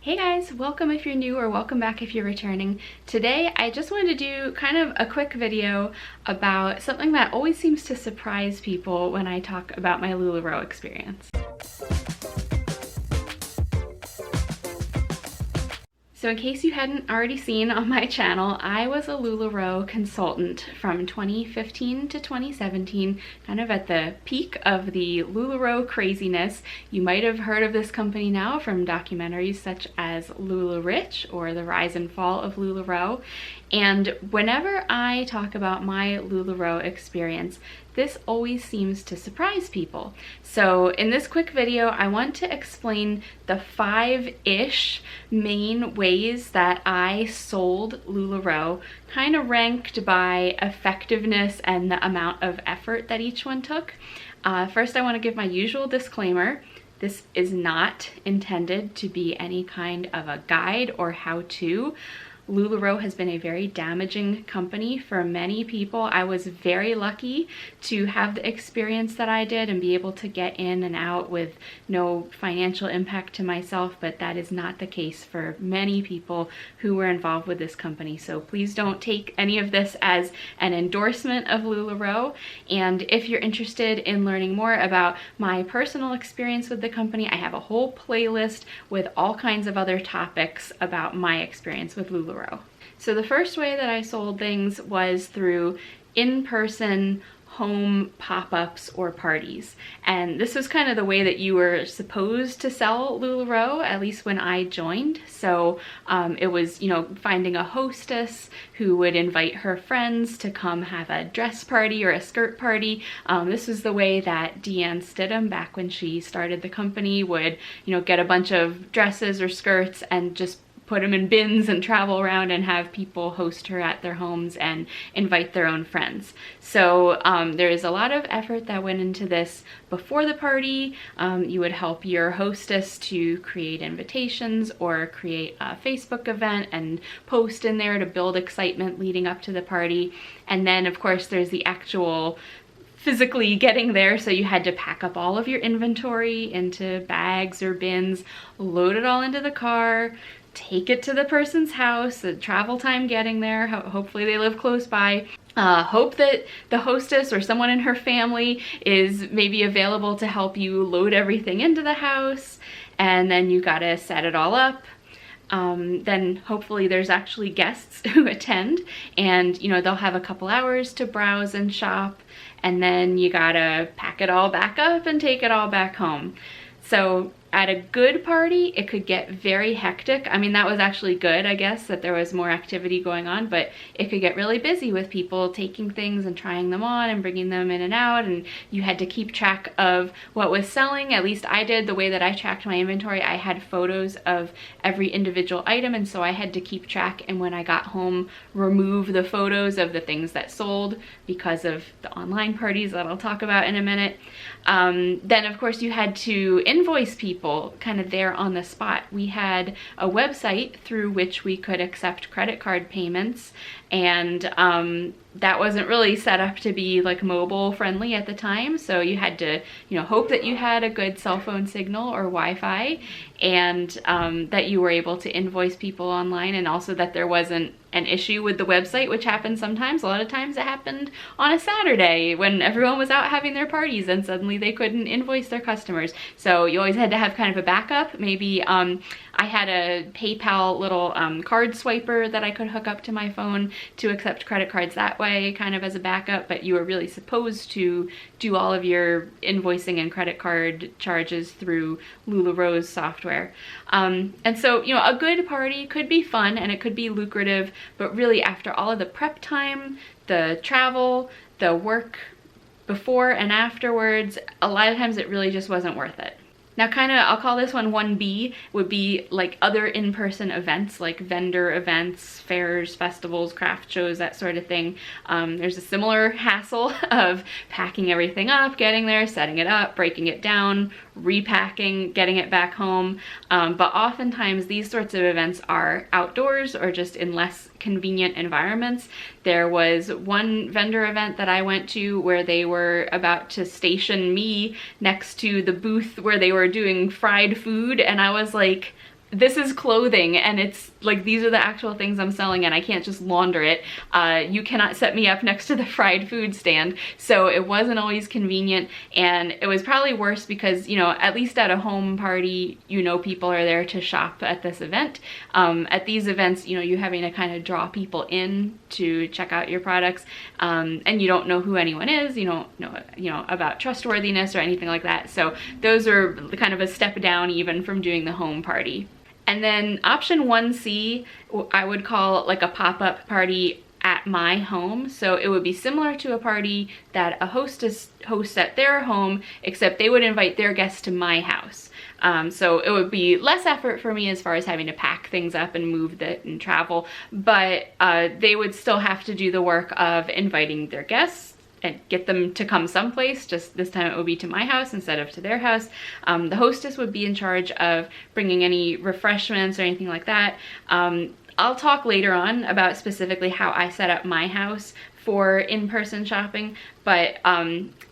Hey guys, welcome if you're new or welcome back if you're returning. Today I just wanted to do kind of a quick video about something that always seems to surprise people when I talk about my LuLaRoe experience. So in case you hadn't already seen on my channel, I was a LuLaRoe consultant from 2015 to 2017, kind of at the peak of the LuLaRoe craziness. You might have heard of this company now from documentaries such as LuLaRich or The Rise and Fall of LuLaRoe. And whenever I talk about my LuLaRoe experience, this always seems to surprise people. So in this quick video, I want to explain the 5-ish main ways that I sold LuLaRoe, kind of ranked by effectiveness and the amount of effort that each one took. First, I want to give my usual disclaimer. This is not intended to be any kind of a guide or how-to. LuLaRoe has been a very damaging company for many people. I was very lucky to have the experience that I did and be able to get in and out with no financial impact to myself, but that is not the case for many people who were involved with this company. So please don't take any of this as an endorsement of LuLaRoe. And if you're interested in learning more about my personal experience with the company, I have a whole playlist with all kinds of other topics about my experience with LuLaRoe. So the first way that I sold things was through in-person home pop-ups or parties. And this was kind of the way that you were supposed to sell LuLaRoe, at least when I joined. So it was, finding a hostess who would invite her friends to come have a dress party or a skirt party. This was the way that Deanne Stidham, back when she started the company, would, get a bunch of dresses or skirts and just put them in bins and travel around and have people host her at their homes and invite their own friends. So there is a lot of effort that went into this before the party. You would help your hostess to create invitations or create a Facebook event and post in there to build excitement leading up to the party. And then of course there's the actual physically getting there, so you had to pack up all of your inventory into bags or bins, load it all into the car, take it to the person's house, the travel time getting there, hopefully they live close by, hope that the hostess or someone in her family is maybe available to help you load everything into the house, and then you gotta set it all up. Then hopefully there's actually guests who attend, and they'll have a couple hours to browse and shop, and then you gotta pack it all back up and take it all back home. So at a good party, it could get very hectic. I mean, that was actually good, I guess, that there was more activity going on, but it could get really busy with people taking things and trying them on and bringing them in and out, and you had to keep track of what was selling. At least I did. The way that I tracked my inventory, I had photos of every individual item, and so I had to keep track, and when I got home, remove the photos of the things that sold because of the online parties that I'll talk about in a minute. Then of course you had to invoice people kind of there on the spot. We had a website through which we could accept credit card payments, and that wasn't really set up to be like mobile friendly at the time, so you had to hope that you had a good cell phone signal or Wi-Fi, and that you were able to invoice people online, and also that there wasn't an issue with the website, which happened sometimes. A lot of times it happened on a Saturday when everyone was out having their parties and suddenly they couldn't invoice their customers. So you always had to have kind of a backup. Maybe I had a PayPal little card swiper that I could hook up to my phone to accept credit cards that way, kind of as a backup, but you were really supposed to do all of your invoicing and credit card charges through LuLaRoe's software. And so, a good party could be fun and it could be lucrative, but really after all of the prep time, the travel, the work before and afterwards, a lot of times it really just wasn't worth it. Now I'll call this one 1B, would be like other in-person events, like vendor events, fairs, festivals, craft shows, that sort of thing. There's a similar hassle of packing everything up, getting there, setting it up, breaking it down, repacking, getting it back home. But oftentimes these sorts of events are outdoors or just in less convenient environments. There was one vendor event that I went to where they were about to station me next to the booth where they were doing fried food, and I was like, this is clothing, and it's like, these are the actual things I'm selling, and I can't just launder it. You cannot set me up next to the fried food stand. So it wasn't always convenient, and it was probably worse because, you know, at least at a home party, you know, people are there to shop at this event. At these events, you know, you're having to kind of draw people in to check out your products, and you don't know who anyone is, you don't know, you know, about trustworthiness or anything like that. So those are kind of a step down even from doing the home party. And then option 1C, I would call like a pop-up party at my home. So it would be similar to a party that a hostess hosts at their home, except they would invite their guests to my house. So it would be less effort for me as far as having to pack things up and move it and travel, but they would still have to do the work of inviting their guests and get them to come someplace. Just this time it would be to my house instead of to their house. The hostess would be in charge of bringing any refreshments or anything like that. I'll talk later on about specifically how I set up my house for in-person shopping, but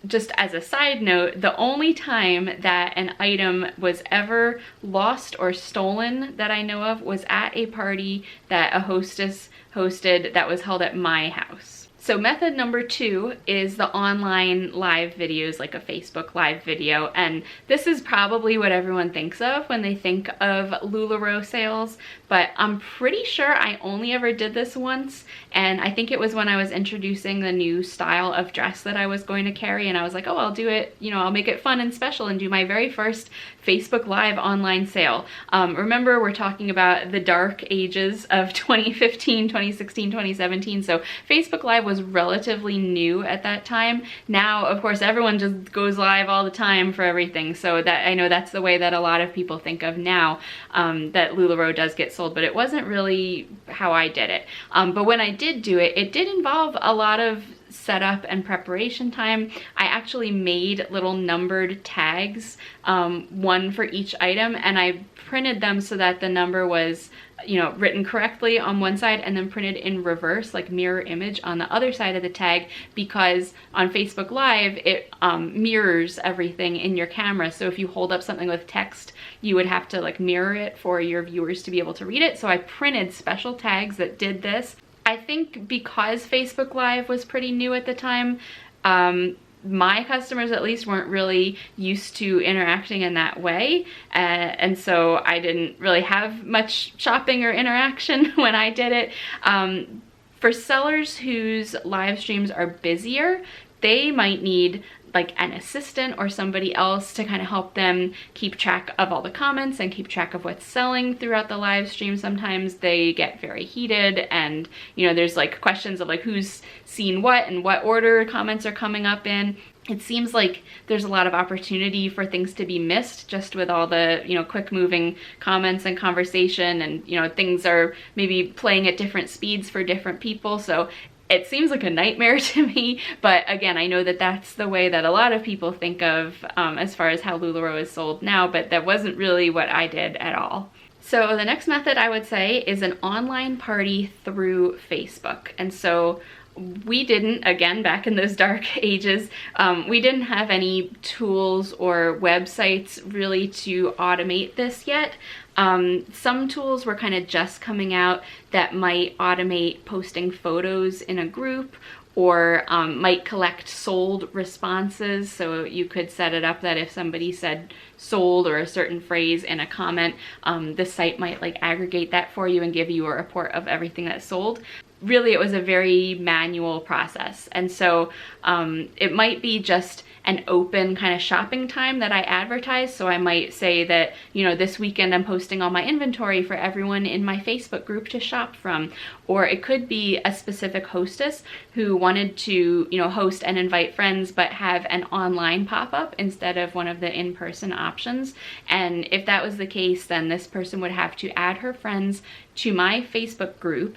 just as a side note, the only time that an item was ever lost or stolen that I know of was at a party that a hostess hosted that was held at my house. So method number 2 is the online live videos, like a Facebook live video. And this is probably what everyone thinks of when they think of LuLaRoe sales, but I'm pretty sure I only ever did this once. And I think it was when I was introducing the new style of dress that I was going to carry. And I was like, oh, I'll do it, you know, I'll make it fun and special and do my very first Facebook Live online sale. Remember, we're talking about the dark ages of 2015, 2016, 2017. So Facebook Live was relatively new at that time. Now, of course, everyone just goes live all the time for everything. So that, I know that's the way that a lot of people think of now, that LuLaRoe does get sold, but it wasn't really how I did it. But when I did do it, it did involve a lot of setup and preparation time. I actually made little numbered tags, one for each item, and I printed them so that the number was, you know, written correctly on one side and then printed in reverse, like mirror image on the other side of the tag, because on Facebook Live it mirrors everything in your camera. So if you hold up something with text, you would have to like mirror it for your viewers to be able to read it. So I printed special tags that did this. I think because Facebook Live was pretty new at the time, my customers at least weren't really used to interacting in that way, and so I didn't really have much shopping or interaction when I did it. For sellers whose live streams are busier, they might need like an assistant or somebody else to kind of help them keep track of all the comments and keep track of what's selling throughout the live stream. Sometimes they get very heated, and you know, there's like questions of like who's seen what and what order comments are coming up in. It seems like there's a lot of opportunity for things to be missed just with all the, you know, quick moving comments and conversation, and you know, things are maybe playing at different speeds for different people. So it seems like a nightmare to me, but again, I know that that's the way that a lot of people think of as far as how LuLaRoe is sold now, but that wasn't really what I did at all. So the next method I would say is an online party through Facebook. And so we didn't, again, back in those dark ages, we didn't have any tools or websites really to automate this yet. Some tools were kind of just coming out that might automate posting photos in a group, or might collect sold responses. So you could set it up that if somebody said sold or a certain phrase in a comment, the site might like aggregate that for you and give you a report of everything that's sold. Really, it was a very manual process. And so it might be just an open kind of shopping time that I advertise. So I might say that, you know, this weekend I'm posting all my inventory for everyone in my Facebook group to shop from. Or it could be a specific hostess who wanted to, you know, host and invite friends, but have an online pop-up instead of one of the in-person options. And if that was the case, then this person would have to add her friends to my Facebook group.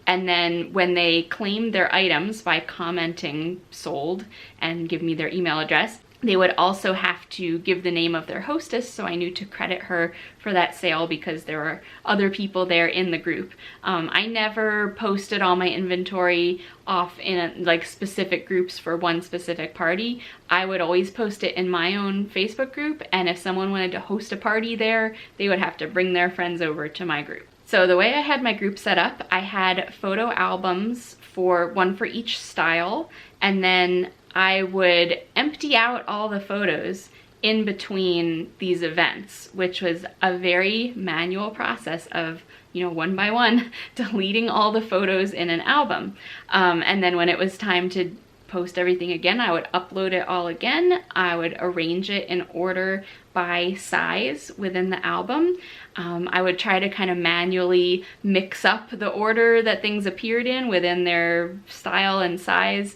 And then when they claim their items by commenting sold and give me their email address, They would also have to give the name of their hostess, so I knew to credit her for that sale because there were other people there in the group. I never posted all my inventory off in like specific groups for one specific party. I would always post it in my own Facebook group, and if someone wanted to host a party there, they would have to bring their friends over to my group. So the way I had my group set up, I had photo albums one for each style, and then I would empty out all the photos in between these events, which was a very manual process of, you know, one by one, deleting all the photos in an album. And then when it was time to post everything again, I would upload it all again. I would arrange it in order by size within the album. I would try to kind of manually mix up the order that things appeared in within their style and size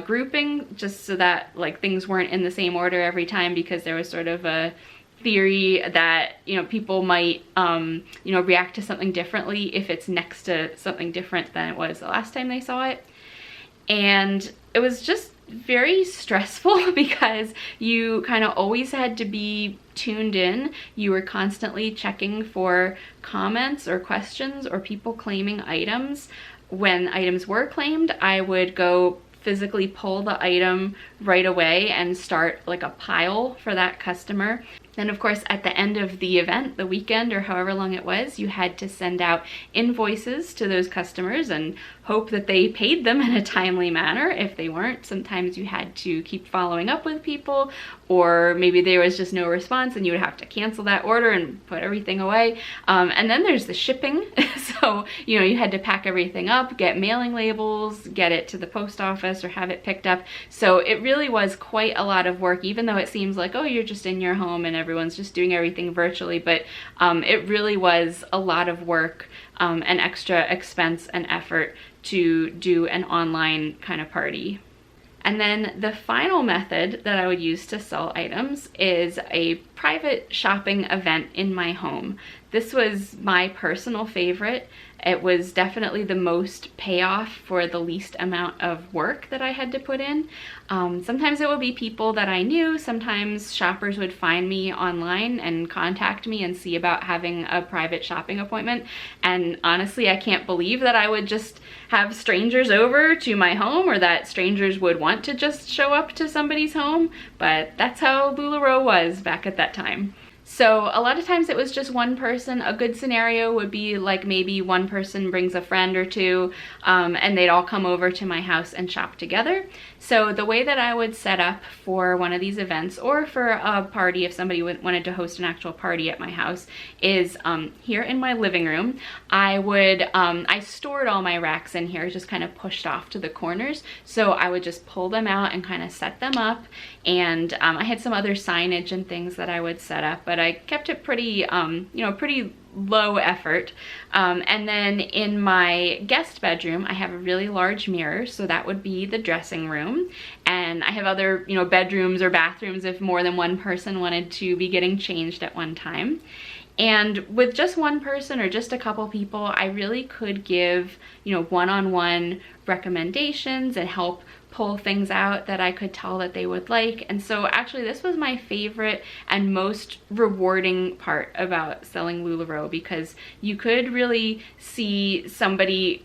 grouping, just so that like things weren't in the same order every time, because there was sort of a theory that, you know, people might you know, react to something differently if it's next to something different than it was the last time they saw it. And it was just very stressful because you kind of always had to be tuned in. You were constantly checking for comments or questions or people claiming items. When items were claimed, I would go physically pull the item right away and start like a pile for that customer. Then of course at the end of the event, the weekend or however long it was, you had to send out invoices to those customers and hope that they paid them in a timely manner. If they weren't, sometimes you had to keep following up with people, or maybe there was just no response and you would have to cancel that order and put everything away. And then there's the shipping. So, you know, you had to pack everything up, get mailing labels, get it to the post office or have it picked up. So it really was quite a lot of work, even though it seems like, oh, you're just in your home and everyone's just doing everything virtually. But it really was a lot of work and extra expense and effort to do an online kind of party. And then the final method that I would use to sell items is a private shopping event in my home. This was my personal favorite. It was definitely the most payoff for the least amount of work that I had to put in. Sometimes it would be people that I knew. Sometimes shoppers would find me online and contact me and see about having a private shopping appointment. And honestly, I can't believe that I would just have strangers over to my home, or that strangers would want to just show up to somebody's home. But that's how LuLaRoe was back at that time. So a lot of times it was just one person. A good scenario would be like maybe one person brings a friend or two, and they'd all come over to my house and shop together. So the way that I would set up for one of these events, or for a party if somebody wanted to host an actual party at my house, is here in my living room. I stored all my racks in here, just kind of pushed off to the corners. So I would just pull them out and kind of set them up. And I had some other signage and things that I would set up, but I kept it pretty, you know, pretty low effort. And then in my guest bedroom, I have a really large mirror, so that would be the dressing room. And I have other, you know, bedrooms or bathrooms if more than one person wanted to be getting changed at one time. And with just one person or just a couple people, I really could give, you know, one-on-one recommendations and help pull things out that I could tell that they would like. And so actually this was my favorite and most rewarding part about selling LuLaRoe, because you could really see somebody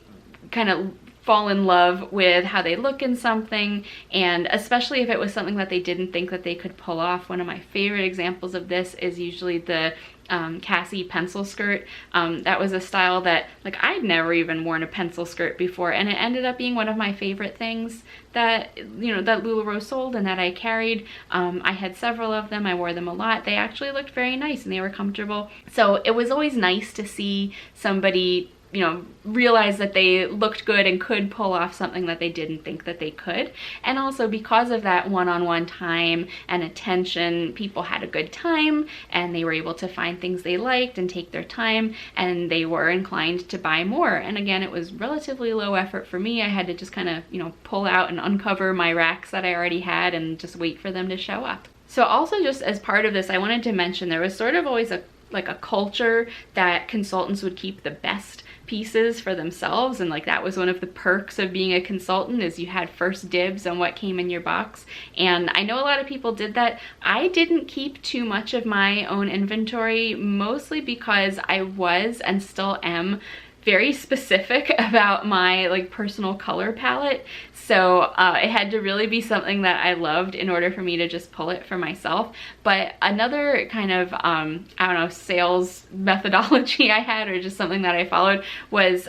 kind of fall in love with how they look in something, and especially if it was something that they didn't think that they could pull off. One of my favorite examples of this is usually the Cassie pencil skirt. That was a style that, like, I'd never even worn a pencil skirt before, and it ended up being one of my favorite things that, you know, that LuLaRoe sold and that I carried. I had several of them. I wore them a lot. They actually looked very nice and they were comfortable. So it was always nice to see somebody, you know, realize that they looked good and could pull off something that they didn't think that they could. And also because of that one-on-one time and attention, people had a good time and they were able to find things they liked and take their time, and they were inclined to buy more. And again, it was relatively low effort for me. I had to just kind of, you know, pull out and uncover my racks that I already had and just wait for them to show up. So also, just as part of this, I wanted to mention there was sort of always a like a culture that consultants would keep the best pieces for themselves, and like that was one of the perks of being a consultant, is you had first dibs on what came in your box. And I know a lot of people did that. I didn't keep too much of my own inventory, mostly because I was and still am very specific about my like personal color palette. So it had to really be something that I loved in order for me to just pull it for myself. But another kind of, I don't know, sales methodology I had, or just something that I followed, was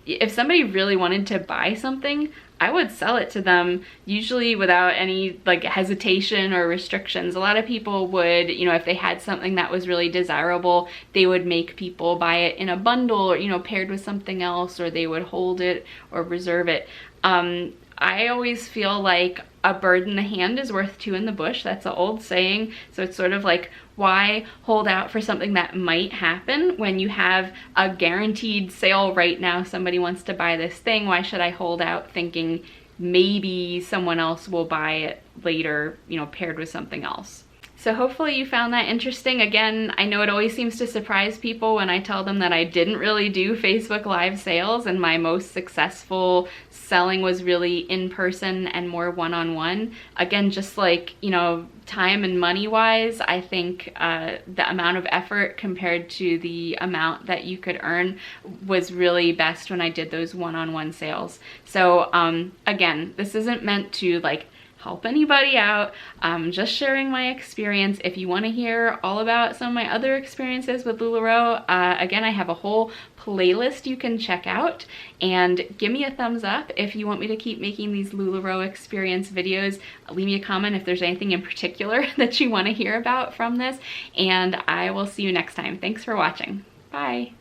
if somebody really wanted to buy something, I would sell it to them, usually without any like hesitation or restrictions. A lot of people would, you know, if they had something that was really desirable, they would make people buy it in a bundle, or, you know, paired with something else, or they would hold it or reserve it. I always feel like a bird in the hand is worth two in the bush. That's an old saying. So it's sort of like, why hold out for something that might happen when you have a guaranteed sale right now? Somebody wants to buy this thing. Why should I hold out thinking maybe someone else will buy it later, you know, paired with something else? So hopefully you found that interesting. Again, I know it always seems to surprise people when I tell them that I didn't really do Facebook Live sales, and my most successful selling was really in person and more one-on-one. Again, just like, you know, time and money wise, I think the amount of effort compared to the amount that you could earn was really best when I did those one-on-one sales. So again, this isn't meant to like help anybody out. Just sharing my experience. If you want to hear all about some of my other experiences with LuLaRoe, again, I have a whole playlist you can check out, and give me a thumbs up if you want me to keep making these LuLaRoe experience videos. Leave me a comment if there's anything in particular that you want to hear about from this, and I will see you next time. Thanks for watching. Bye.